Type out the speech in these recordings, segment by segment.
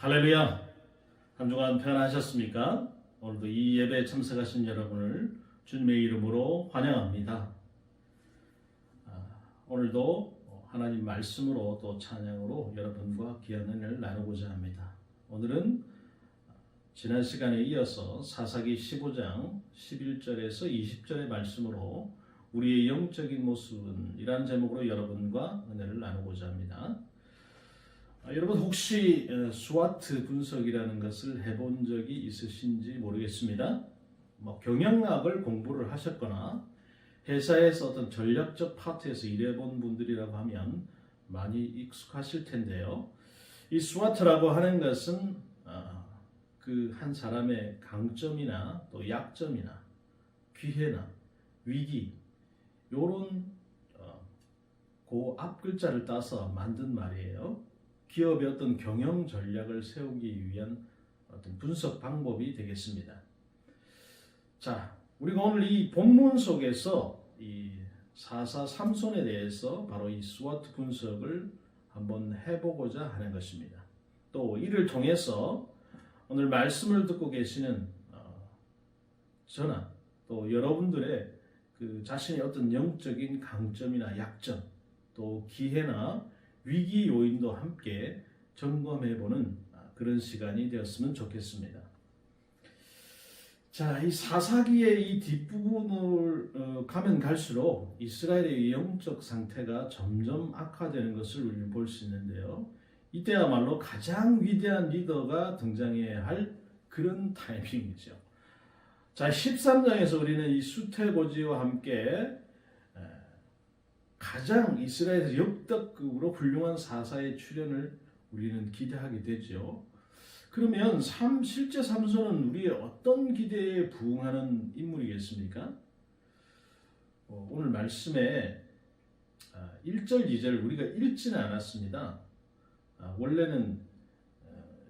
할렐루야! 한 주간 평안하셨습니까? 오늘도 이 예배에 참석하신 여러분을 주님의 이름으로 환영합니다. 오늘도 하나님 말씀으로 또 찬양으로 여러분과 귀한 은혜를 나누고자 합니다. 오늘은 지난 시간에 이어서 사사기 15장 11절에서 20절의 말씀으로 우리의 영적인 모습은 이라는 제목으로 여러분과 은혜를 나누고자 합니다. 여러분 혹시 스와트 분석이라는 것을 해본 적이 있으신지 모르겠습니다. 경영학을 공부를 하셨거나 회사에서 어떤 전략적 파트에서 일해본 분들이라고 하면 많이 익숙하실 텐데요. 이 스와트라고 하는 것은 그 한 사람의 강점이나 또 약점이나 기회나 위기 요런 그 앞글자를 따서 만든 말이에요. 기업의 어떤 경영 전략을 세우기 위한 어떤 분석 방법이 되겠습니다. 자, 우리가 오늘 이 본문 속에서 이 사사 삼손에 대해서 바로 이 스와트 분석을 한번 해보고자 하는 것입니다. 또 이를 통해서 오늘 말씀을 듣고 계시는 저나 또 여러분들의 그 자신의 어떤 영적인 강점이나 약점, 또 기회나 위기 요인도 함께 점검해보는 그런 시간이 되었으면 좋겠습니다. 자, 이 사사기의 이 뒷부분을 가면 갈수록 이스라엘의 영적 상태가 점점 악화되는 것을 우리는 볼 수 있는데요. 이때야말로 가장 위대한 리더가 등장해야 할 그런 타이밍이죠. 자, 13장에서 우리는 이 수태고지와 함께 가장 이스라엘에서 역대급으로 훌륭한 사사의 출현을 우리는 기대하게 되죠. 그러면 실제 삼손은 우리의 어떤 기대에 부응하는 인물이겠습니까? 오늘 말씀에 1절, 2절 우리가 읽지는 않았습니다. 원래는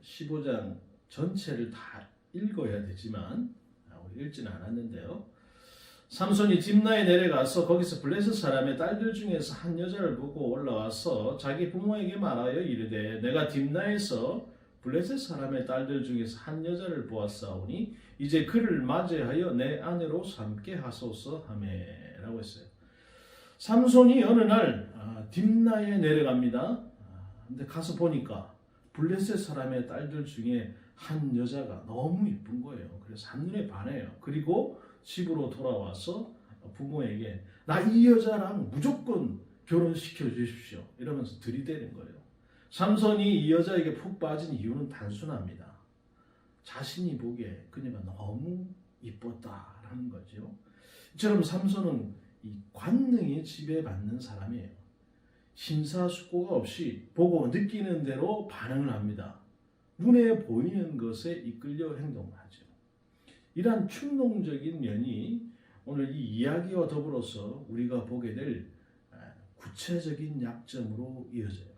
15장 전체를 다 읽어야 되지만 우리 읽지는 않았는데요. 삼손이 딥나에 내려가서 거기서 블레셋 사람의 딸들 중에서 한 여자를 보고 올라와서 자기 부모에게 말하여 이르되 내가 딥나에서 블레셋 사람의 딸들 중에서 한 여자를 보았사오니 이제 그를 맞이하여 내 아내로 삼게 하소서 하매라고 했어요. 삼손이 어느 날 딥나에 내려갑니다. 근데 가서 보니까 블레셋 사람의 딸들 중에 한 여자가 너무 이쁜 거예요. 그래서 한눈에 반해요. 그리고 집으로 돌아와서 부모에게 나 이 여자랑 무조건 결혼시켜 주십시오 이러면서 들이대는 거예요. 삼손이 이 여자에게 푹 빠진 이유는 단순합니다. 자신이 보기에 그녀가 너무 이뻤다라는 거죠. 이처럼 삼손은 이 관능에 지배받는 사람이에요. 심사숙고가 없이 보고 느끼는 대로 반응을 합니다. 눈에 보이는 것에 이끌려 행동하죠. 이러한 충동적인 면이 오늘 이 이야기와 더불어서 우리가 보게 될 구체적인 약점으로 이어져요.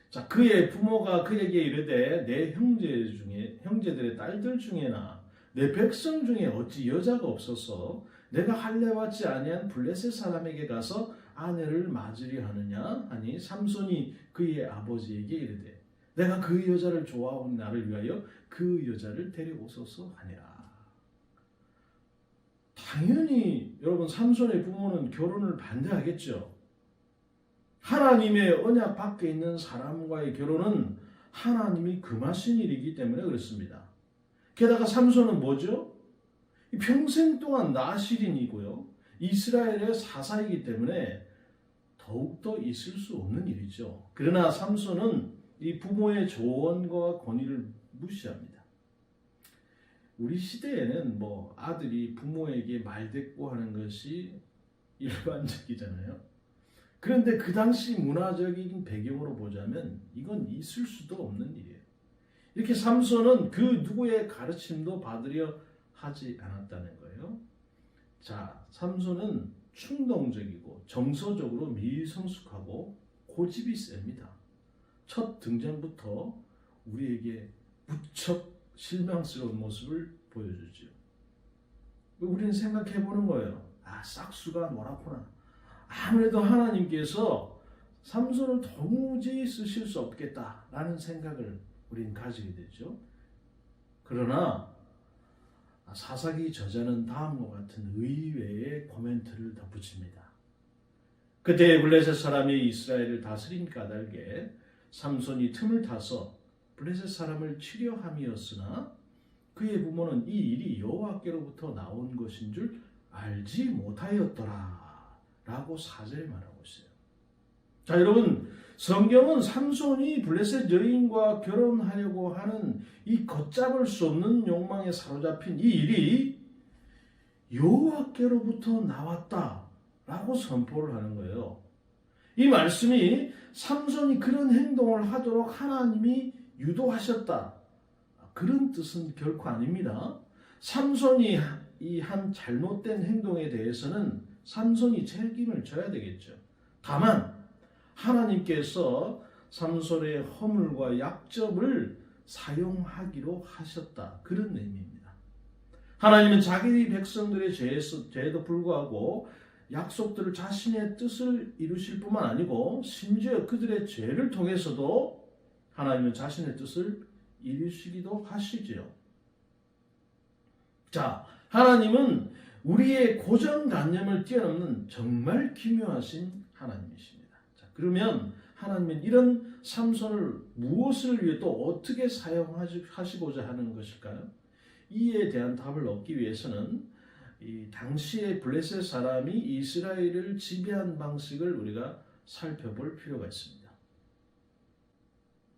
자, 그의 부모가 그에게 이르되 내 형제들의 딸들 중에나 내 백성 중에 어찌 여자가 없어서 내가 할례받지 아니한 블레셋 사람에게 가서 아내를 맞으려 하느냐 하니 삼손이 그의 아버지에게 이르되 내가 그 여자를 좋아하오니 나를 위하여 그 여자를 데려오소서 하니라. 당연히 여러분 삼손의 부모는 결혼을 반대하겠죠. 하나님의 언약 밖에 있는 사람과의 결혼은 하나님이 금하신 일이기 때문에 그렇습니다. 게다가 삼손은 뭐죠? 평생 동안 나실인이고요. 이스라엘의 사사이기 때문에 더욱더 있을 수 없는 일이죠. 그러나 삼손은 이 부모의 조언과 권위를 무시합니다. 우리 시대에는 아들이 부모에게 말대꾸하는 것이 일반적이잖아요. 그런데 그 당시 문화적인 배경으로 보자면 이건 있을 수도 없는 일이에요. 이렇게 삼손은 그 누구의 가르침도 받으려 하지 않았다는 거예요. 자, 삼손은 충동적이고 정서적으로 미성숙하고 고집이 셉니다. 첫 등장부터 우리에게 무척 실망스러운 모습을 보여주죠. 우리는 생각해보는 거예요. 싹수가 뭐라구나. 아무래도 하나님께서 삼손을 도무지 쓰실 수 없겠다라는 생각을 우리는 가지게 되죠. 그러나 사사기 저자는 다음과 같은 의외의 코멘트를 덧붙입니다. 그때 블레셋 사람이 이스라엘을 다스린 까닭에 삼손이 틈을 타서 블레셋 사람을 치려 함이었으나 그의 부모는 이 일이 여호와께로부터 나온 것인 줄 알지 못하였더라 라고 4절에 말하고 있어요. 자, 여러분, 성경은 삼손이 블레셋 여인과 결혼하려고 하는 이 걷잡을 수 없는 욕망에 사로잡힌 이 일이 여호와께로부터 나왔다 라고 선포를 하는 거예요. 이 말씀이 삼손이 그런 행동을 하도록 하나님이 유도하셨다, 그런 뜻은 결코 아닙니다. 삼손이 이 한 잘못된 행동에 대해서는 삼손이 책임을 져야 되겠죠. 다만 하나님께서 삼손의 허물과 약점을 사용하기로 하셨다, 그런 의미입니다. 하나님은 자기 백성들의 죄에도 불구하고 약속들을 자신의 뜻을 이루실 뿐만 아니고 심지어 그들의 죄를 통해서도 하나님은 자신의 뜻을 이루시기도 하시지요. 자, 하나님은 우리의 고정관념을 뛰어넘는 정말 기묘하신 하나님이십니다. 자, 그러면 하나님은 이런 삼손을 무엇을 위해 또 어떻게 사용하시고자 하는 것일까요? 이에 대한 답을 얻기 위해서는 이 당시의 블레셋 사람이 이스라엘을 지배한 방식을 우리가 살펴볼 필요가 있습니다.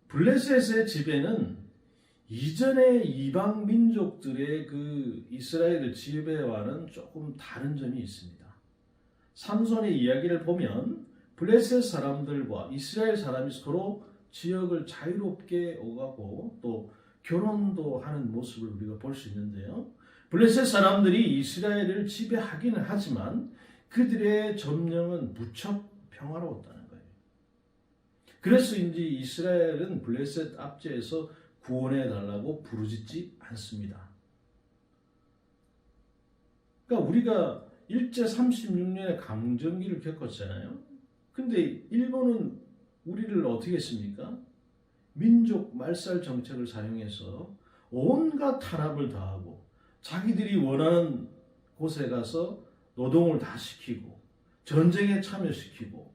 블레셋의 지배는 이전의 이방 민족들의 그 이스라엘을 지배와는 조금 다른 점이 있습니다. 삼손의 이야기를 보면 블레셋 사람들과 이스라엘 사람이 서로 지역을 자유롭게 오가고 또 결혼도 하는 모습을 우리가 볼 수 있는데요. 블레셋 사람들이 이스라엘을 지배하기는 하지만 그들의 점령은 무척 평화로웠다는 거예요. 그래서인지 이스라엘은 블레셋 압제에서 구원해 달라고 부르짖지 않습니다. 그러니까 우리가 일제 36년의 강점기를 겪었잖아요. 근데 일본은 우리를 어떻게 했습니까? 민족 말살 정책을 사용해서 온갖 탄압을 다하고 자기들이 원하는 곳에 가서 노동을 다 시키고 전쟁에 참여시키고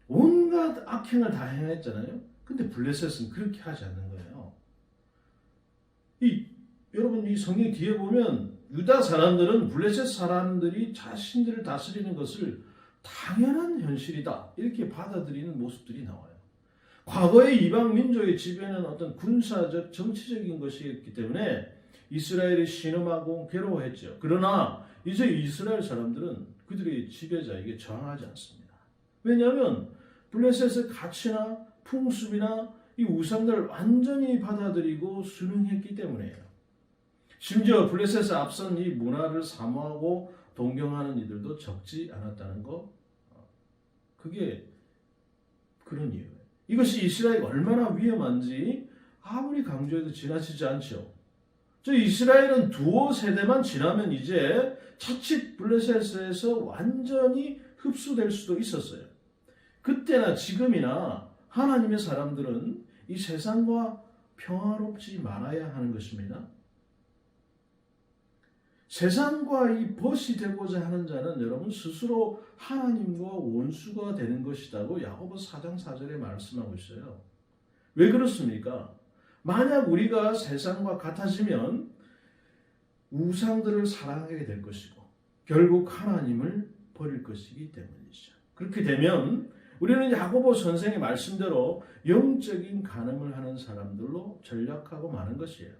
온갖 악행을 다 행했잖아요. 근데 블레셋은 그렇게 하지 않는 거예요. 여러분 이 성경 뒤에 보면 유다 사람들은 블레셋 사람들이 자신들을 다스리는 것을 당연한 현실이다, 이렇게 받아들이는 모습들이 나와요. 과거의 이방 민족의 지배는 어떤 군사적 정치적인 것이었기 때문에 이스라엘이 신음하고 괴로워했죠. 그러나 이제 이스라엘 사람들은 그들의 지배자에게 저항하지 않습니다. 왜냐하면 블레셋의 가치나 풍습이나 이 우상들을 완전히 받아들이고 순응했기 때문이에요. 심지어 블레셋에 앞선 이 문화를 사모하고 동경하는 이들도 적지 않았다는 거, 그게 그런 이유예요. 이것이 이스라엘이 얼마나 위험한지 아무리 강조해도 지나치지 않죠. 저 이스라엘은 두어 세대만 지나면 이제 자칫 블레셋에서 완전히 흡수될 수도 있었어요. 그때나 지금이나 하나님의 사람들은 이 세상과 평화롭지 말아야 하는 것입니다. 세상과 이 벗이 되고자 하는 자는 여러분 스스로 하나님과 원수가 되는 것이라고 야고보 4장 4절에 말씀하고 있어요. 왜 그렇습니까? 만약 우리가 세상과 같아지면 우상들을 사랑하게 될 것이고 결국 하나님을 버릴 것이기 때문이죠. 그렇게 되면 우리는 야고보 선생의 말씀대로 영적인 간음을 하는 사람들로 전락하고 마는 것이에요.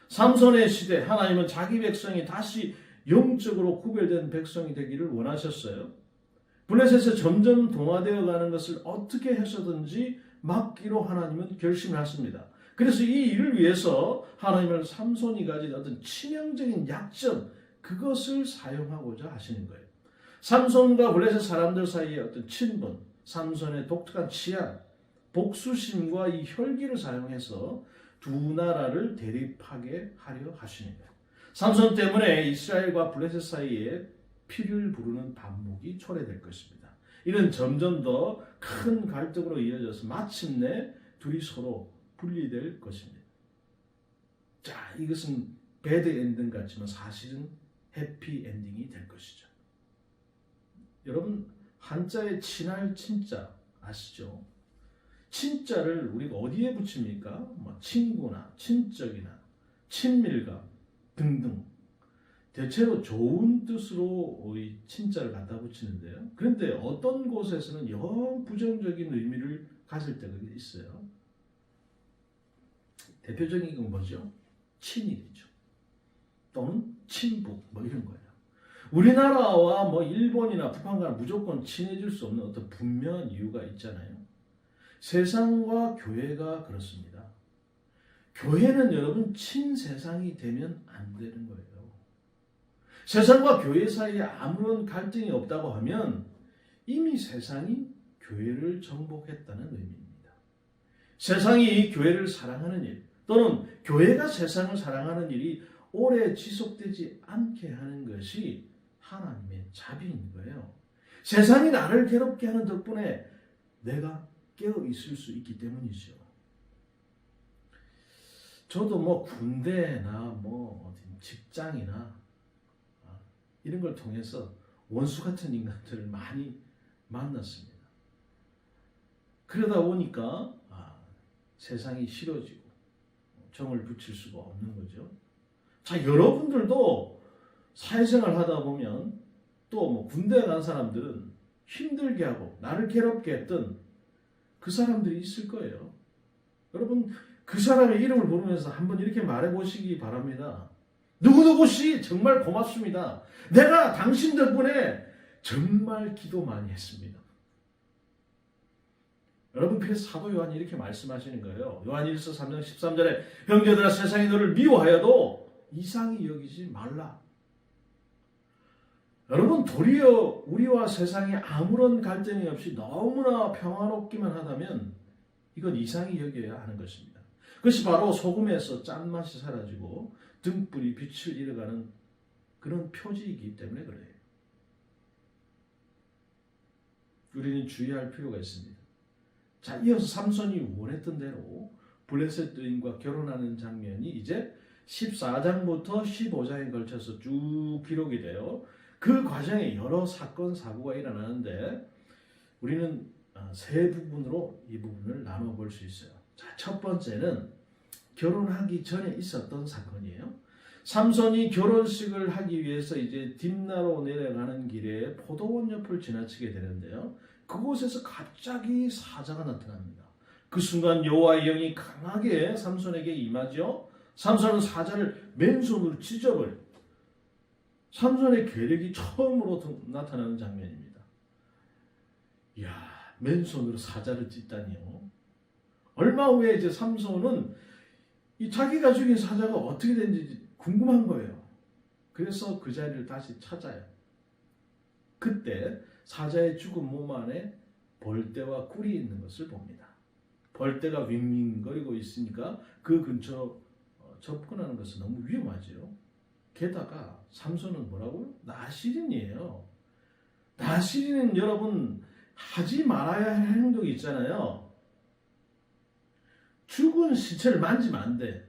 삼손의 시대, 하나님은 자기 백성이 다시 영적으로 구별된 백성이 되기를 원하셨어요. 블레셋에 점점 동화되어 가는 것을 어떻게 해서든지 막기로 하나님은 결심을 했습니다. 그래서 이 일을 위해서 하나님은 삼손이 가진 어떤 치명적인 약점, 그것을 사용하고자 하시는 거예요. 삼손과 블레셋 사람들 사이의 어떤 친분, 삼손의 독특한 취향, 복수심과 이 혈기를 사용해서 두 나라를 대립하게 하려 하시는 거예요. 삼손 때문에 이스라엘과 블레셋 사이에 피를 부르는 반목이 초래될 것입니다. 이는 점점 더 큰 갈등으로 이어져서 마침내 둘이 서로 분리될 것입니다. 자, 이것은 배드 엔딩 같지만 사실은 해피 엔딩이 될 것이죠. 여러분, 한자의 친할 친자 아시죠? 친자를 우리가 어디에 붙입니까? 뭐 친구나 친적이나 친밀감 등등 대체로 좋은 뜻으로 이 친자를 갖다 붙이는데요. 그런데 어떤 곳에서는 영 부정적인 의미를 가질 때가 있어요. 대표적인 건 뭐죠? 친일이죠. 또는 친북 뭐 이런 거예요. 우리나라와 뭐 일본이나 북한과는 무조건 친해질 수 없는 어떤 분명한 이유가 있잖아요. 세상과 교회가 그렇습니다. 교회는 여러분 친세상이 되면 안 되는 거예요. 세상과 교회 사이에 아무런 갈등이 없다고 하면 이미 세상이 교회를 정복했다는 의미입니다. 세상이 교회를 사랑하는 일 또는 교회가 세상을 사랑하는 일이 오래 지속되지 않게 하는 것이 하나님의 자비인 거예요. 세상이 나를 괴롭게 하는 덕분에 내가 깨어 있을 수 있기 때문이죠. 저도 뭐 군대나 뭐 직장이나 이런 걸 통해서 원수 같은 인간들을 많이 만났습니다. 그러다 보니까 세상이 싫어지고 정을 붙일 수가 없는 거죠. 자, 여러분들도 사회생활 하다 보면 또 뭐 군대 간 사람들은 힘들게 하고 나를 괴롭게 했던 그 사람들이 있을 거예요. 여러분, 그 사람의 이름을 부르면서 한번 이렇게 말해보시기 바랍니다. 누구누구씨 정말 고맙습니다. 내가 당신 덕분에 정말 기도 많이 했습니다. 여러분, 그래서 사도 요한이 이렇게 말씀하시는 거예요. 요한 1서 3장 13절에 형제들아 세상이 너를 미워하여도 이상히 여기지 말라. 여러분, 도리어 우리와 세상에 아무런 갈등이 없이 너무나 평화롭기만 하다면 이건 이상히 여겨야 하는 것입니다. 그것이 바로 소금에서 짠맛이 사라지고 등불이 빛을 잃어가는 그런 표지이기 때문에 그래요. 우리는 주의할 필요가 있습니다. 자, 이어서 삼손이 원했던 대로 블레셋 여인과 결혼하는 장면이 이제 14장부터 15장에 걸쳐서 쭉 기록이 돼요. 그 과정에 여러 사건 사고가 일어나는데 우리는 세 부분으로 이 부분을 나눠 볼 수 있어요. 자, 첫 번째는 결혼하기 전에 있었던 사건이에요. 삼손이 결혼식을 하기 위해서 이제 딥나로 내려가는 길에 포도원 옆을 지나치게 되는데요. 그곳에서 갑자기 사자가 나타납니다. 그 순간 여호와의 영이 강하게 삼손에게 임하죠. 삼손은 사자를 맨손으로 찢어버려요. 삼손의 괴력이 처음으로 나타나는 장면입니다. 이야, 맨손으로 사자를 찢다니요. 얼마 후에 이제 삼손은 이 자기가 죽인 사자가 어떻게 된지 궁금한 거예요. 그래서 그 자리를 다시 찾아요. 그때 사자의 죽은 몸 안에 벌떼와 꿀이 있는 것을 봅니다. 벌떼가 윙윙거리고 있으니까 그 근처로 접근하는 것은 너무 위험하죠. 게다가 삼손은 뭐라고요? 나시린이에요. 나시린은 여러분 하지 말아야 할 행동이 있잖아요. 죽은 시체를 만지면 안 돼.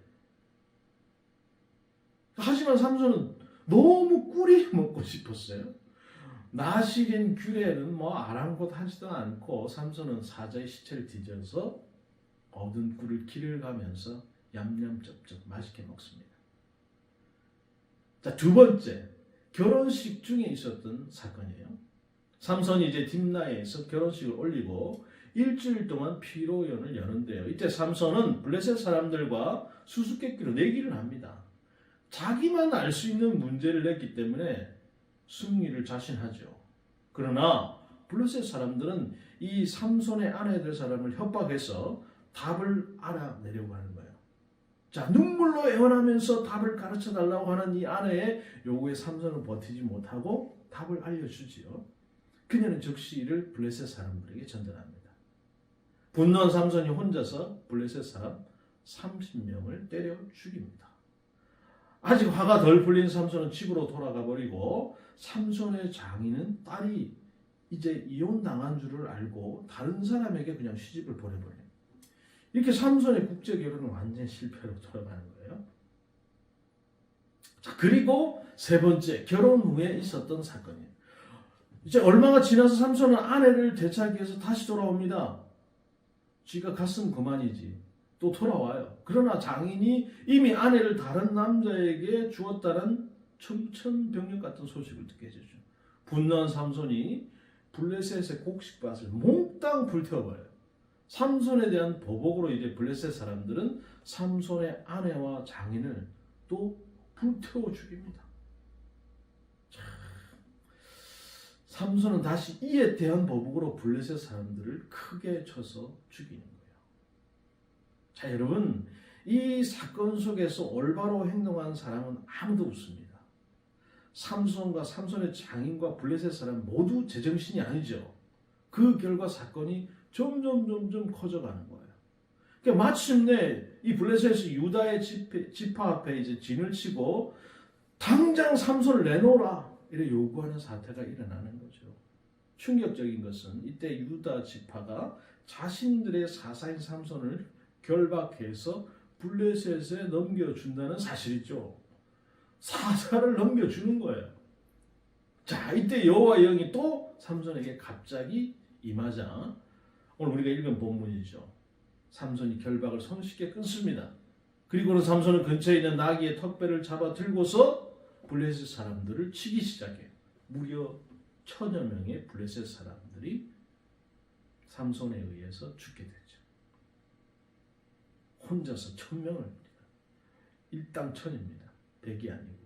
하지만 삼손은 너무 꿀이 먹고 싶었어요. 나시린 규례는 뭐 아랑곳하지도 않고 삼손은 사자의 시체를 뒤져서 얻은 꿀을 길을 가면서 얌얌쩝쩝 맛있게 먹습니다. 자, 두 번째, 결혼식 중에 있었던 사건이에요. 삼손이 이제 딥나에서 결혼식을 올리고 일주일 동안 피로연을 여는데요. 이때 삼손은 블레셋 사람들과 수수께끼로 내기를 합니다. 자기만 알 수 있는 문제를 냈기 때문에 승리를 자신하죠. 그러나 블레셋 사람들은 이 삼손의 아내 될 사람을 협박해서 답을 알아내려고 하는 거예요. 자, 눈물로 애원하면서 답을 가르쳐 달라고 하는 이 아내의 요구에 삼손은 버티지 못하고 답을 알려주지요. 그녀는 즉시 이를 블레셋 사람들에게 전달합니다. 분노한 삼손이 혼자서 블레셋 사람 30명을 때려 죽입니다. 아직 화가 덜 풀린 삼손은 집으로 돌아가 버리고 삼손의 장인은 딸이 이제 이혼당한 줄을 알고 다른 사람에게 그냥 시집을 보내버려요. 이렇게 삼손의 국제 결혼은 완전 실패로 돌아가는 거예요. 자, 그리고 세 번째, 결혼 후에 있었던 사건이에요. 이제 얼마가 지나서 삼손은 아내를 되찾기 위해서 다시 돌아옵니다. 지가 갔으면 그만이지. 또 돌아와요. 그러나 장인이 이미 아내를 다른 남자에게 주었다는 청천벽력 같은 소식을 듣게 되죠. 분노한 삼손이 블레셋의 곡식밭을 몽땅 불태워버려요. 삼손에 대한 보복으로 이제 블레셋 사람들은 삼손의 아내와 장인을 또 불태워 죽입니다. 삼손은 다시 이에 대한 보복으로 블레셋 사람들을 크게 쳐서 죽이는 거예요. 자, 여러분, 이 사건 속에서 올바로 행동한 사람은 아무도 없습니다. 삼손과 삼손의 장인과 블레셋 사람 모두 제정신이 아니죠. 그 결과 사건이 점점 커져가는 거예요. 그러니까 마침내 이 블레셋이 유다의 지파 앞에 이제 진을 치고 당장 삼손을 내놓으라 이렇게 요구하는 사태가 일어나는 거죠. 충격적인 것은 이때 유다 지파가 자신들의 사사인 삼손을 결박해서 블레셋에 넘겨준다는 사실이죠. 사사를 넘겨주는 거예요. 자, 이때 여호와의 영이 또 삼손에게 갑자기 임하자 오늘 우리가 읽은 본문이죠. 삼손이 결박을 손쉽게 끊습니다. 그리고는 삼손은 근처에 있는 나귀의 턱배를 잡아 들고서 블레셋 사람들을 치기 시작해요. 무려 1000여 명의 블레셋 사람들이 삼손에 의해서 죽게 되죠. 혼자서 1000명을 일당 1000입니다. 100이 아니고.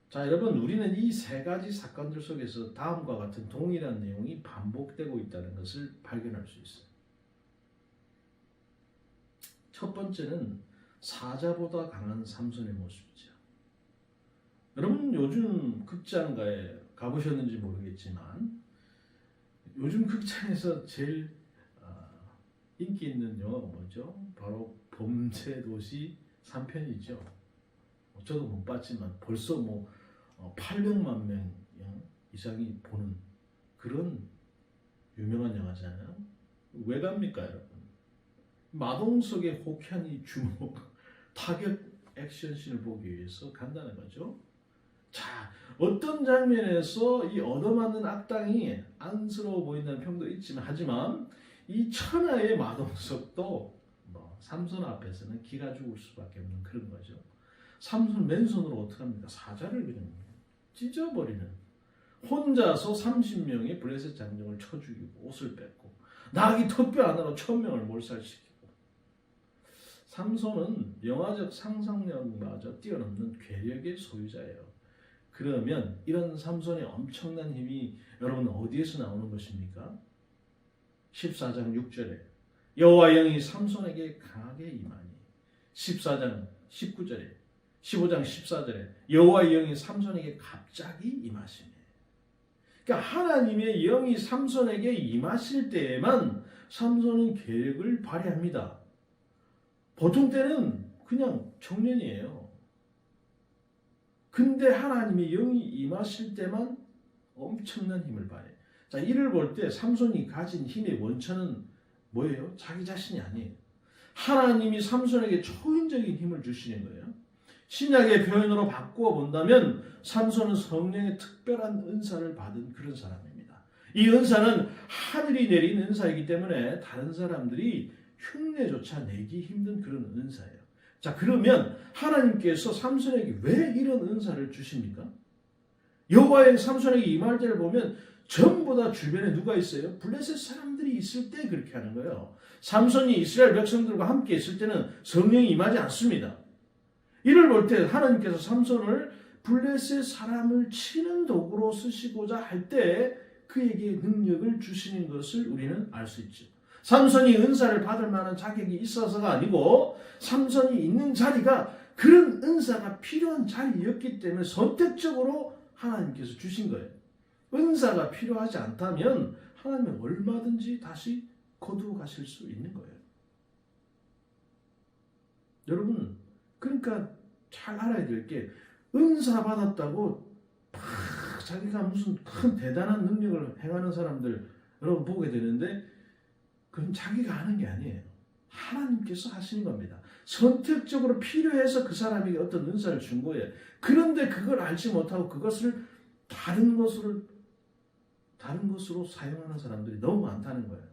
자, 여러분, 우리는 이 세 가지 사건들 속에서 다음과 같은 동일한 내용이 반복되고 있다는 것을 발견할 수 있어요. 첫 번째는 사자보다 강한 삼손의 모습이죠. 여러분, 요즘 극장가에 가보셨는지 모르겠지만 요즘 극장에서 제일 인기 있는 영화가 뭐죠? 바로 범죄도시 3편이죠. 저도 못 봤지만 벌써 800만 명 이상이 보는 그런 유명한 영화잖아요. 왜 갑니까, 여러분? 마동석의 호쾌한 이 주먹, 타격 액션씬을 보기 위해서 간다는 거죠. 자, 어떤 장면에서 이 얻어맞는 악당이 안쓰러워 보인다는 평도 있지만 하지만 이 천하의 마동석도 삼손 앞에서는 기가 죽을 수밖에 없는 그런 거죠. 삼손 맨손으로 어떻게 합니까? 사자를 그냥 찢어버리는, 혼자서 30명의 블레셋 장정을 쳐 죽이고 옷을 뺏고 나귀 턱뼈 하나로 1000명을 몰살시키고. 삼손은 영화적 상상력마저 뛰어넘는 괴력의 소유자예요. 그러면 이런 삼손의 엄청난 힘이 여러분 어디에서 나오는 것입니까? 14장 6절에 여호와의 영이 삼손에게 강하게 임하니, 14장 19절에 15장 14절에 여호와의 영이 삼손에게 갑자기 임하시네. 그러니까 하나님의 영이 삼손에게 임하실 때에만 삼손은 계획을 발휘합니다. 보통 때는 그냥 청년이에요. 근데 하나님의 영이 임하실 때만 엄청난 힘을 발휘해요. 자, 이를 볼 때 삼손이 가진 힘의 원천은 뭐예요? 자기 자신이 아니에요. 하나님이 삼손에게 초인적인 힘을 주시는 거예요. 신약의 표현으로 바꾸어 본다면 삼손은 성령의 특별한 은사를 받은 그런 사람입니다. 이 은사는 하늘이 내린 은사이기 때문에 다른 사람들이 흉내조차 내기 힘든 그런 은사예요. 자, 그러면 하나님께서 삼손에게 왜 이런 은사를 주십니까? 여호와의 삼손에게 임할 때를 보면 전부 다 주변에 누가 있어요? 블레셋 사람들이 있을 때 그렇게 하는 거예요. 삼손이 이스라엘 백성들과 함께 있을 때는 성령이 임하지 않습니다. 이를 볼 때 하나님께서 삼손을 블레셋 사람을 치는 도구로 쓰시고자 할 때 그에게 능력을 주시는 것을 우리는 알 수 있죠. 삼손이 은사를 받을 만한 자격이 있어서가 아니고 삼손이 있는 자리가 그런 은사가 필요한 자리였기 때문에 선택적으로 하나님께서 주신 거예요. 은사가 필요하지 않다면 하나님은 얼마든지 다시 거두어 가실 수 있는 거예요. 여러분, 그러니까 잘 알아야 될 게 은사 받았다고 자기가 무슨 큰 대단한 능력을 행하는 사람들 여러분 보게 되는데 그건 자기가 하는 게 아니에요. 하나님께서 하시는 겁니다. 선택적으로 필요해서 그 사람에게 어떤 은사를 준 거예요. 그런데 그걸 알지 못하고 그것을 다른 것으로 사용하는 사람들이 너무 많다는 거예요.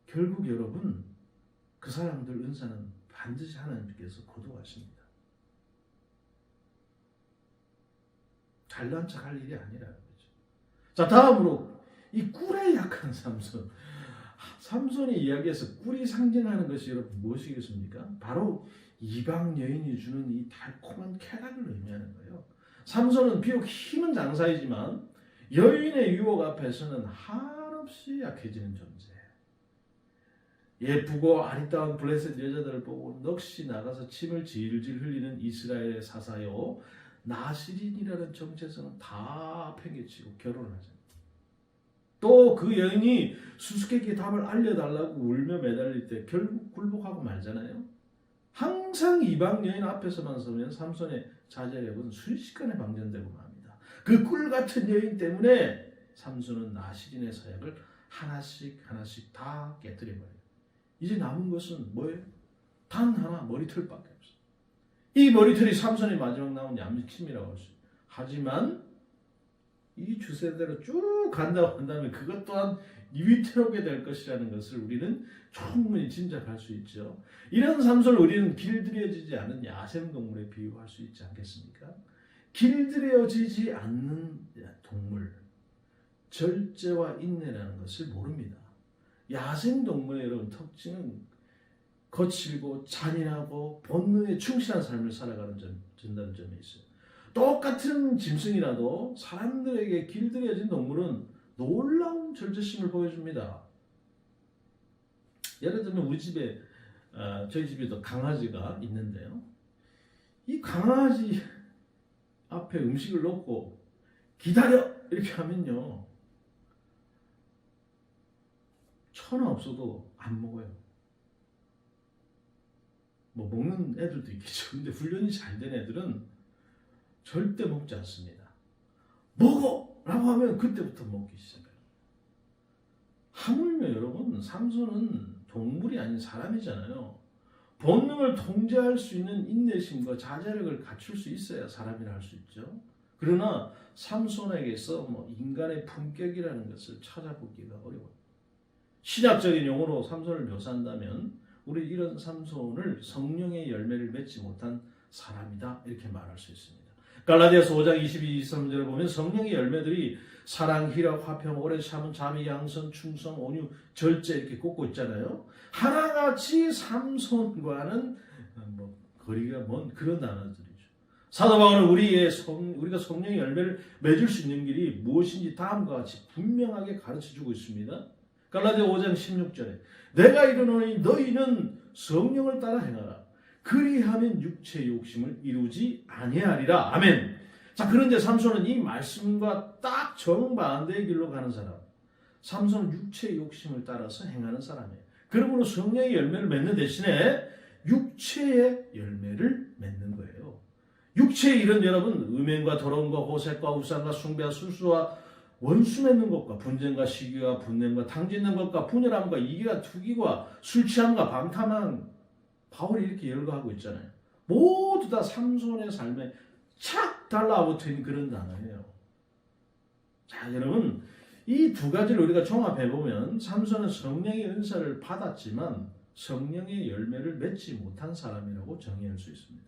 결국 여러분, 그 사람들 은사는 반드시 하나님께서 거두하십니다. 잘난 척할 일이 아니라는 거죠. 자, 다음으로 이 꿀에 약한 삼손. 삼손이 이야기해서 꿀이 상징하는 것이 여러분 무엇이겠습니까? 바로 이방 여인이 주는 이 달콤한 쾌락을 의미하는 거예요. 삼손은 비록 힘은 장사이지만 여인의 유혹 앞에서는 한없이 약해지는 존재예요. 예쁘고 아리따운 블레셋 여자들을 보고 넋이 나가서 침을 질질 흘리는 이스라엘의 사사요 나시린이라는 정체성은 다 팽개치고 결혼을 하죠. 또 그 여인이 수수께끼의 답을 알려달라고 울며 매달릴 때 결국 굴복하고 말잖아요. 항상 이방 여인 앞에서만 서면 삼손의 자제력은 순식간에 방전되고 맙니다. 그 꿀 같은 여인 때문에 삼손은 나시린의 사역을 하나씩 다 깨뜨려버려요. 이제 남은 것은 뭐예요? 단 하나, 머리털밖에 없어요. 이 머리털이 삼손이 마지막 남은 양심이라고 할 수 있어요. 하지만 이 주세대로 쭉 간다고 한다면 그것 또한 위태롭게 될 것이라는 것을 우리는 충분히 짐작할 수 있죠. 이런 삼손을 우리는 길들여지지 않은 야생동물에 비유할 수 있지 않겠습니까? 길들여지지 않는 동물, 절제와 인내라는 것을 모릅니다. 야생동물의 여러분 특징은 거칠고 잔인하고 본능에 충실한 삶을 살아가는 점이 있어요. 똑같은 짐승이라도 사람들에게 길들여진 동물은 놀라운 절제심을 보여줍니다. 예를 들면 우리 집에 저희 집에도 강아지가 있는데요. 이 강아지 앞에 음식을 놓고 기다려 이렇게 하면요, 천하 없어도 안 먹어요. 뭐 먹는 애들도 있겠죠. 근데 훈련이 잘 된 애들은 절대 먹지 않습니다. 먹어! 라고 하면 그때부터 먹기 시작해요. 하물며 여러분, 삼손은 동물이 아닌 사람이잖아요. 본능을 통제할 수 있는 인내심과 자제력을 갖출 수 있어야 사람이라 할 수 있죠. 그러나 삼손에게서 인간의 품격이라는 것을 찾아보기가 어려워요. 신학적인 용어로 삼손을 묘사한다면 우리 이런 삼손을 성령의 열매를 맺지 못한 사람이다 이렇게 말할 수 있습니다. 갈라디아서 5장 22, 23절을 보면 성령의 열매들이 사랑, 희락, 화평, 오래 참음, 자비, 양선, 충성, 온유, 절제 이렇게 꼽고 있잖아요. 하나같이 삼손과는 거리가 먼 그런 단어들이죠. 사도 바울은 우리가 성령의 열매를 맺을 수 있는 길이 무엇인지 다음과 같이 분명하게 가르쳐주고 있습니다. 갈라디아 5장 16절에 내가 이르노니 너희는 성령을 따라 행하라. 그리하면 육체의 욕심을 이루지 아니하리라. 아멘. 자, 그런데 삼손은 이 말씀과 딱 정반대의 길로 가는 사람. 삼손은 육체의 욕심을 따라서 행하는 사람이에요. 그러므로 성령의 열매를 맺는 대신에 육체의 열매를 맺는 거예요. 육체의 일은 여러분 음행과 더러움과 호색과 우상과 숭배와 술수와 원수 맺는 것과 분쟁과 시기와 분냄과 탕짓는 것과 분열함과 이기와 투기와 술 취함과 방탕함, 바울이 이렇게 열거하고 있잖아요. 모두 다 삼손의 삶에 착 달라붙은 그런 단어예요. 자, 여러분, 이 두 가지를 우리가 종합해보면 삼손은 성령의 은사를 받았지만 성령의 열매를 맺지 못한 사람이라고 정의할 수 있습니다.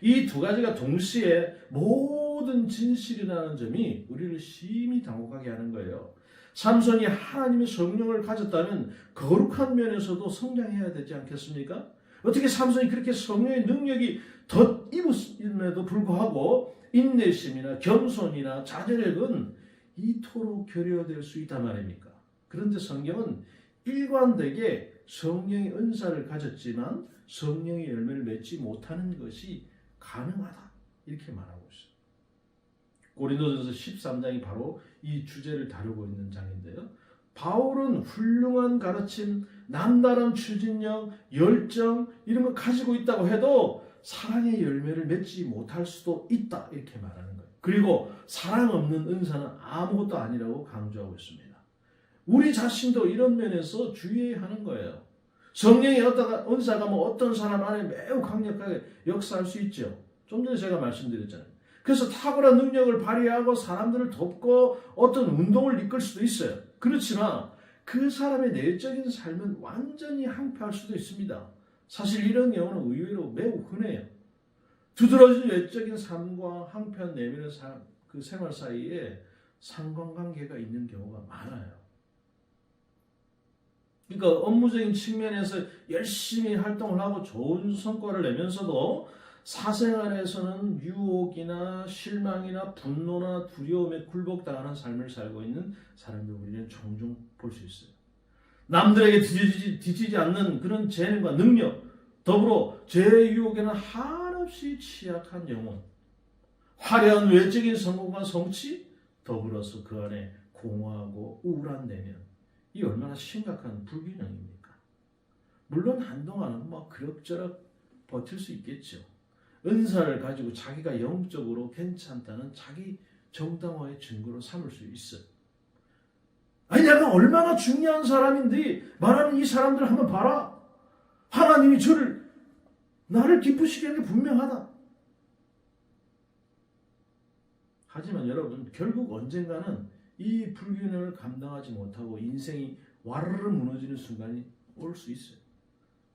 이 두 가지가 동시에 모든 진실이라는 점이 우리를 심히 당혹하게 하는 거예요. 삼손이 하나님의 성령을 가졌다면 거룩한 면에서도 성장해야 되지 않겠습니까? 어떻게 삼손이 그렇게 성령의 능력이 덧입음에도 불구하고 인내심이나 겸손이나 자제력은 이토록 결여될 수 있단 말입니까? 그런데 성경은 일관되게 성령의 은사를 가졌지만 성령의 열매를 맺지 못하는 것이 가능하다 이렇게 말하고 있어요. 고린도전서 13장이 바로 이 주제를 다루고 있는 장인데요. 바울은 훌륭한 가르침, 남다른 추진력, 열정 이런 거 가지고 있다고 해도 사랑의 열매를 맺지 못할 수도 있다 이렇게 말하는 거예요. 그리고 사랑 없는 은사는 아무것도 아니라고 강조하고 있습니다. 우리 자신도 이런 면에서 주의해야 하는 거예요. 성령의 은사가 뭐 어떤 사람 안에 매우 강력하게 역사할 수 있죠. 좀 전에 제가 말씀드렸잖아요. 그래서 탁월한 능력을 발휘하고 사람들을 돕고 어떤 운동을 이끌 수도 있어요. 그렇지만 그 사람의 내적인 삶은 완전히 항폐할 수도 있습니다. 사실 이런 경우는 의외로 매우 흔해요. 두드러진 외적인 삶과 항폐한 내면의 그 생활 사이에 상관관계가 있는 경우가 많아요. 그러니까 업무적인 측면에서 열심히 활동을 하고 좋은 성과를 내면서도 사생활에서는 유혹이나 실망이나 분노나 두려움에 굴복당하는 삶을 살고 있는 사람들 우리는 종종 볼 수 있어요. 남들에게 뒤지지 않는 그런 재능과 능력, 더불어 죄의 유혹에는 한없이 취약한 영혼, 화려한 외적인 성공과 성취, 더불어서 그 안에 공허하고 우울한 내면, 이 얼마나 심각한 불균형입니까? 물론 한동안은 뭐 그럭저럭 버틸 수 있겠죠. 은사를 가지고 자기가 영적으로 괜찮다는 자기 정당화의 증거로 삼을 수 있어요. 아니 내가 얼마나 중요한 사람인데 말하는 이 사람들 한번 봐라. 하나님이 나를 기쁘시게 하는 게 분명하다. 하지만 여러분 결국 언젠가는 이 불균형을 감당하지 못하고 인생이 와르르 무너지는 순간이 올 수 있어요.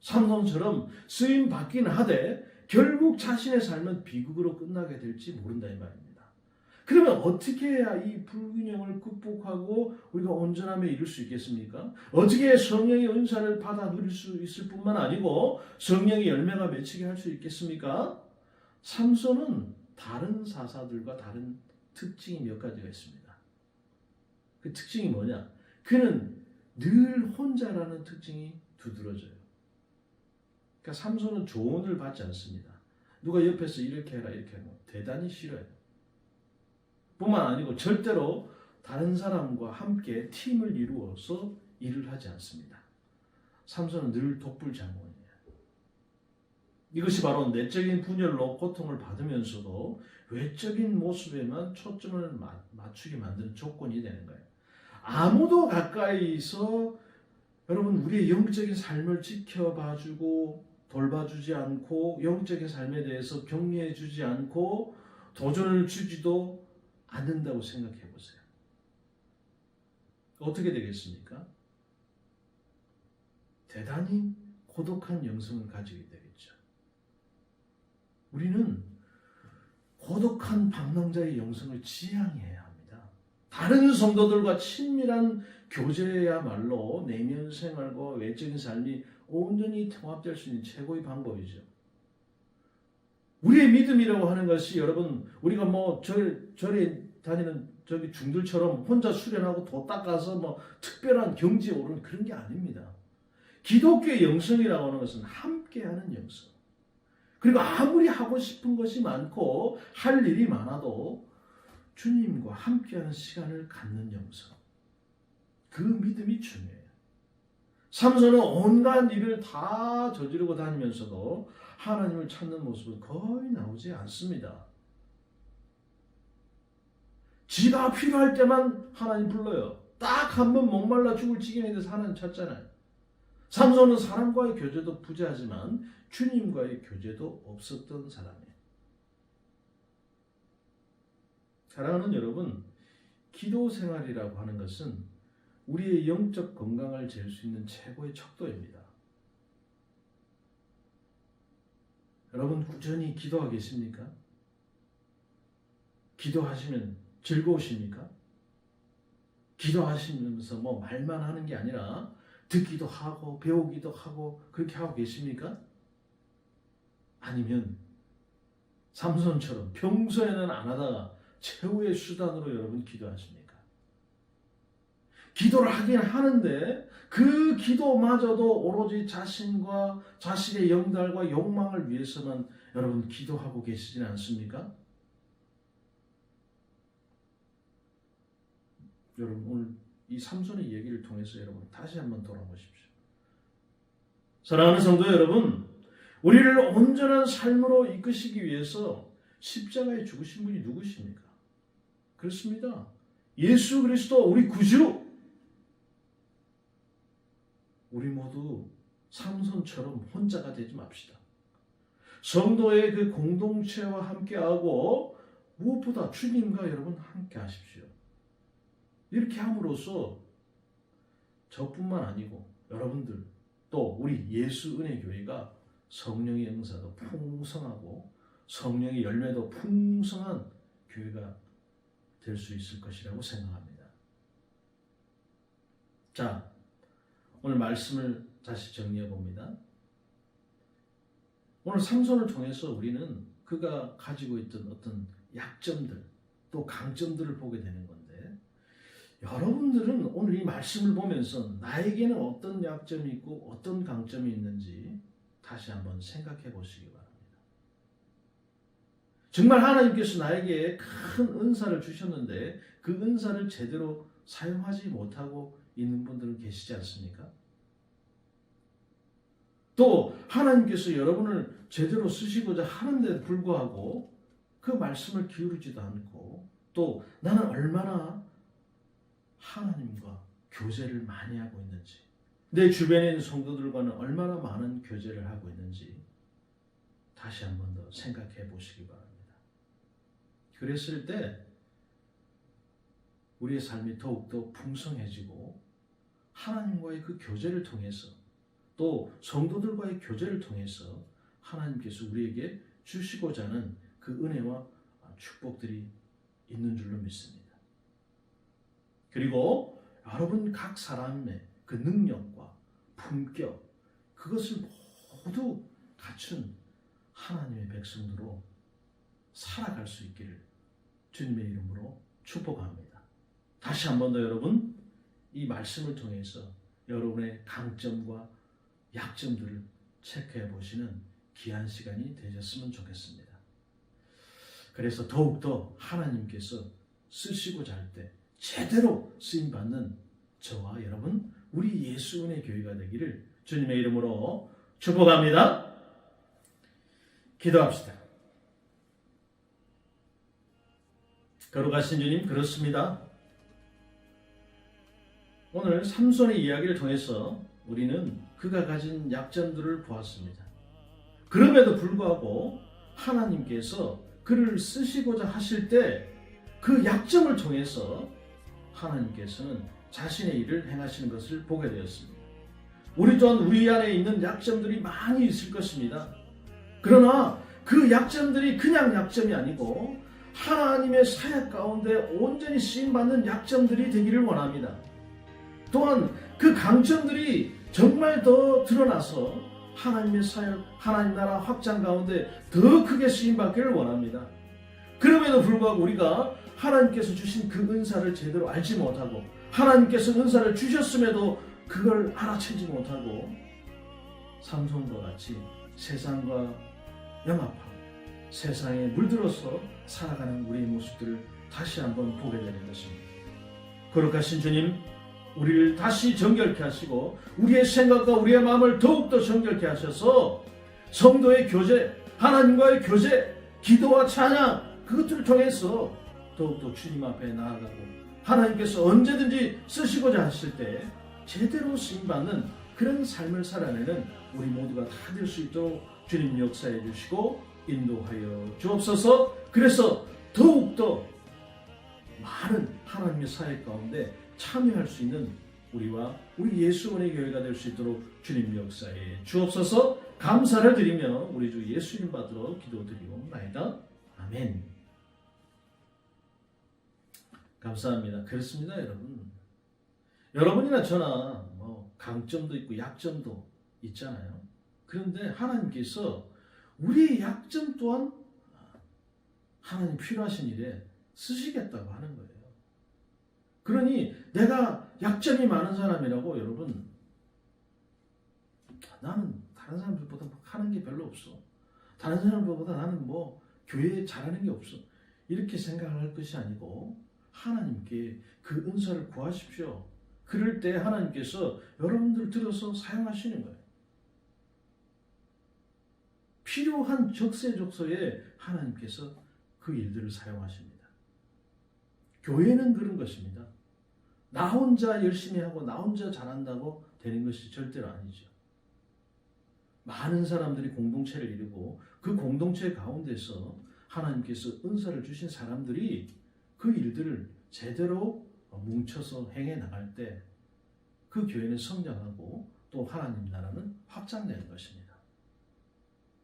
삼손처럼 쓰임 받기는 하되 결국 자신의 삶은 비극으로 끝나게 될지 모른다 이 말입니다. 그러면 어떻게 해야 이 불균형을 극복하고 우리가 온전함에 이룰 수 있겠습니까? 어떻게 해야 성령의 은사를 받아 누릴 수 있을 뿐만 아니고 성령의 열매가 맺히게 할 수 있겠습니까? 삼손은 다른 사사들과 다른 특징이 몇 가지가 있습니다. 그 특징이 뭐냐? 그는 늘 혼자라는 특징이 두드러져요. 그러니까 삼손은 조언을 받지 않습니다. 누가 옆에서 이렇게 해라 이렇게 하면 대단히 싫어요. 뿐만 아니고 절대로 다른 사람과 함께 팀을 이루어서 일을 하지 않습니다. 삼손은 늘 독불장군이에요. 이것이 바로 내적인 분열로 고통을 받으면서도 외적인 모습에만 초점을 맞추게 만드는 조건이 되는 거예요. 아무도 가까이서 여러분 우리의 영적인 삶을 지켜봐주고 돌봐주지 않고 영적인 삶에 대해서 격려해주지 않고 도전을 주지도 않는다고 생각해 보세요. 어떻게 되겠습니까? 대단히 고독한 영성을 가지게 되겠죠. 우리는 고독한 방랑자의 영성을 지향해야 합니다. 다른 성도들과 친밀한 교제야말로 내면 생활과 외적인 삶이 온전히 통합될 수 있는 최고의 방법이죠. 우리의 믿음이라고 하는 것이 여러분 우리가 뭐 절에 다니는 저기 중들처럼 혼자 수련하고 도 닦아서 뭐 특별한 경지에 오르는 그런 게 아닙니다. 기독교의 영성이라고 하는 것은 함께하는 영성. 그리고 아무리 하고 싶은 것이 많고 할 일이 많아도 주님과 함께하는 시간을 갖는 영성. 그 믿음이 중요해요. 삼손은 온갖 일을 다 저지르고 다니면서도 하나님을 찾는 모습은 거의 나오지 않습니다. 지가 필요할 때만 하나님 불러요. 딱 한 번 목말라 죽을 지경에 대해서 하나님 찾잖아요. 삼손은 사람과의 교제도 부재하지만 주님과의 교제도 없었던 사람이에요. 사랑하는 여러분, 기도 생활이라고 하는 것은 우리의 영적 건강을 잴 수 있는 최고의 척도입니다. 여러분 꾸준히 기도하고 계십니까? 기도하시면 즐거우십니까? 기도하시면서 뭐 말만 하는 게 아니라 듣기도 하고 배우기도 하고 그렇게 하고 계십니까? 아니면 삼손처럼 평소에는 안 하다가 최후의 수단으로 여러분 기도하십니까? 기도를 하긴 하는데 그 기도마저도 오로지 자신과 자신의 영달과 욕망을 위해서만 여러분 기도하고 계시지는 않습니까? 여러분 오늘 이 삼손의 얘기를 통해서 여러분 다시 한번 돌아보십시오. 사랑하는 성도 여러분, 우리를 온전한 삶으로 이끄시기 위해서 십자가에 죽으신 분이 누구십니까? 그렇습니다. 예수 그리스도 우리 구주. 우리 모두 삼손처럼 혼자가 되지 맙시다. 성도의 그 공동체와 함께하고 무엇보다 주님과 여러분 함께 하십시오. 이렇게 함으로써 저뿐만 아니고 여러분들 또 우리 예수 은혜 교회가 성령의 응사도 풍성하고 성령의 열매도 풍성한 교회가 될 수 있을 것이라고 생각합니다. 자, 오늘 말씀을 다시 정리해 봅니다. 오늘 삼손을 통해서 우리는 그가 가지고 있던 어떤 약점들 또 강점들을 보게 되는 건데, 여러분들은 오늘 이 말씀을 보면서 나에게는 어떤 약점이 있고 어떤 강점이 있는지 다시 한번 생각해 보시기 바랍니다. 정말 하나님께서 나에게 큰 은사를 주셨는데 그 은사를 제대로 사용하지 못하고 있는 분들은 계시지 않습니까? 또 하나님께서 여러분을 제대로 쓰시고자 하는데도 불구하고 그 말씀을 기울이지도 않고, 또 나는 얼마나 하나님과 교제를 많이 하고 있는지, 내 주변에 있는 성도들과는 얼마나 많은 교제를 하고 있는지 다시 한 번 더 생각해 보시기 바랍니다. 그랬을 때 우리의 삶이 더욱더 풍성해지고 하나님과의 그 교제를 통해서 또 성도들과의 교제를 통해서 하나님께서 우리에게 주시고자 하는 그 은혜와 축복들이 있는 줄로 믿습니다. 그리고 여러분 각 사람의 그 능력과 품격, 그것을 모두 갖춘 하나님의 백성으로 살아갈 수 있기를 주님의 이름으로 축복합니다. 다시 한 번 더 여러분 이 말씀을 통해서 여러분의 강점과 약점들을 체크해 보시는 귀한 시간이 되셨으면 좋겠습니다. 그래서 더욱더 하나님께서 쓰시고자 할 때 제대로 쓰임받는 저와 여러분 우리 예수 은혜 교회가 되기를 주님의 이름으로 축복합니다. 기도합시다. 거룩하신 주님, 그렇습니다. 오늘 삼손의 이야기를 통해서 우리는 그가 가진 약점들을 보았습니다. 그럼에도 불구하고 하나님께서 그를 쓰시고자 하실 때 그 약점을 통해서 하나님께서는 자신의 일을 행하시는 것을 보게 되었습니다. 우리 또한 우리 안에 있는 약점들이 많이 있을 것입니다. 그러나 그 약점들이 그냥 약점이 아니고 하나님의 사역 가운데 온전히 쓰임받는 약점들이 되기를 원합니다. 또한 그 강점들이 정말 더 드러나서 하나님의 사역, 하나님 나라 확장 가운데 더 크게 쓰임받기를 원합니다. 그럼에도 불구하고 우리가 하나님께서 주신 그 은사를 제대로 알지 못하고 하나님께서 은사를 주셨음에도 그걸 알아채지 못하고 삼손과 같이 세상과 영합하고 세상에 물들어서 살아가는 우리의 모습들을 다시 한번 보게 되는 것입니다. 거룩하신 주님, 우리를 다시 정결케 하시고 우리의 생각과 우리의 마음을 더욱더 정결케 하셔서 성도의 교제, 하나님과의 교제, 기도와 찬양, 그것들을 통해서 더욱더 주님 앞에 나아가고 하나님께서 언제든지 쓰시고자 하실 때 제대로 쓰임받는 그런 삶을 살아내는 우리 모두가 다 될 수 있도록 주님 역사해 주시고 인도하여 주옵소서. 그래서 더욱더 많은 하나님의 사역 가운데 참여할 수 있는 우리와 우리 예수 은혜 교회가 될 수 있도록 주님 역사에 주옵소서. 감사를 드리며 우리 주 예수 이름 받들어 기도드리옵나이다. 아멘. 감사합니다. 그렇습니다, 여러분. 여러분이나 저나 강점도 있고 약점도 있잖아요. 그런데 하나님께서 우리의 약점 또한 하나님 필요하신 일에 쓰시겠다고 하는 거예요. 그러니 내가 약점이 많은 사람이라고 여러분, 나는 다른 사람들보다 하는 게 별로 없어. 다른 사람들보다 나는 교회에 잘하는 게 없어. 이렇게 생각할 것이 아니고 하나님께 그 은사를 구하십시오. 그럴 때 하나님께서 여러분들 들어서 사용하시는 거예요. 필요한 적세적소에 하나님께서 그 일들을 사용하십니다. 교회는 그런 것입니다. 나 혼자 열심히 하고 나 혼자 잘한다고 되는 것이 절대로 아니죠. 많은 사람들이 공동체를 이루고 그 공동체 가운데서 하나님께서 은사를 주신 사람들이 그 일들을 제대로 뭉쳐서 행해 나갈 때 그 교회는 성장하고 또 하나님 나라는 확장되는 것입니다.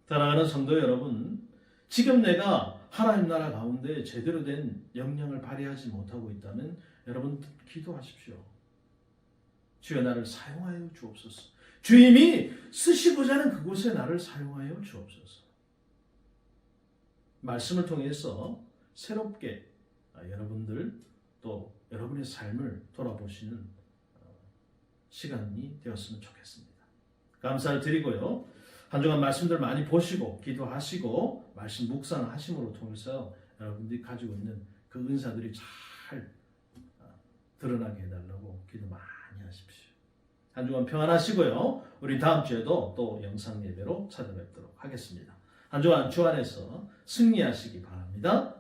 사랑하는 성도 여러분, 지금 내가 하나님 나라 가운데 제대로 된 역량을 발휘하지 못하고 있다면 여러분 기도하십시오. 주여 나를 사용하여 주옵소서. 주님이 쓰시고자 하는 그곳에 나를 사용하여 주옵소서. 말씀을 통해서 새롭게 여러분들 또 여러분의 삶을 돌아보시는 시간이 되었으면 좋겠습니다. 감사를 드리고요. 한 주간 말씀들 많이 보시고 기도하시고 말씀 묵상하심으로 통해서 여러분들이 가지고 있는 그 은사들이 잘 드러나게 해달라고 기도 많이 하십시오. 한 주간 평안하시고요. 우리 다음 주에도 또 영상 예배로 찾아뵙도록 하겠습니다. 한 주간 주 안에서 승리하시기 바랍니다.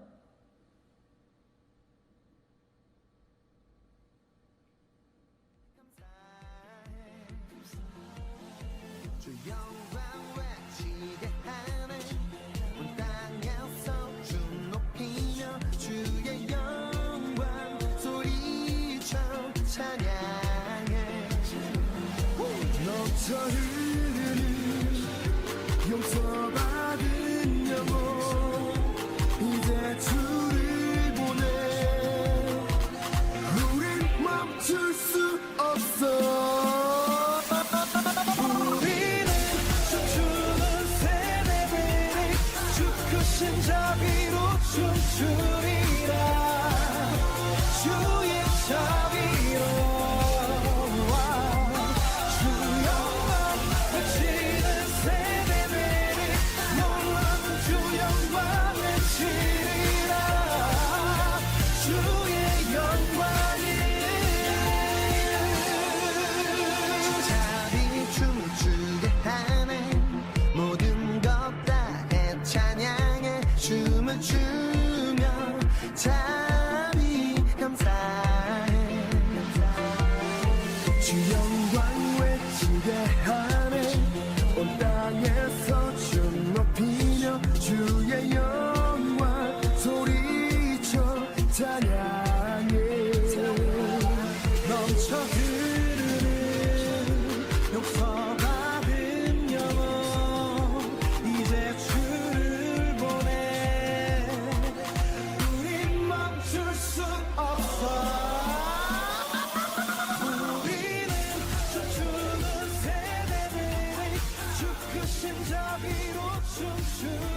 용서받은 영혼 이제 주를 보내 우린 멈출 수 없어 우리는 춤추는 세대들이 주 크신 자비로 춤추리라 주의 자비로 주의 영광 소리쳐 찬양해 넘쳐 흐르는 용서받은 영혼 이제 주를 보내 우린 멈출 수 없어 우리는 춤추는 세대들이 주 크신 자비로 춤추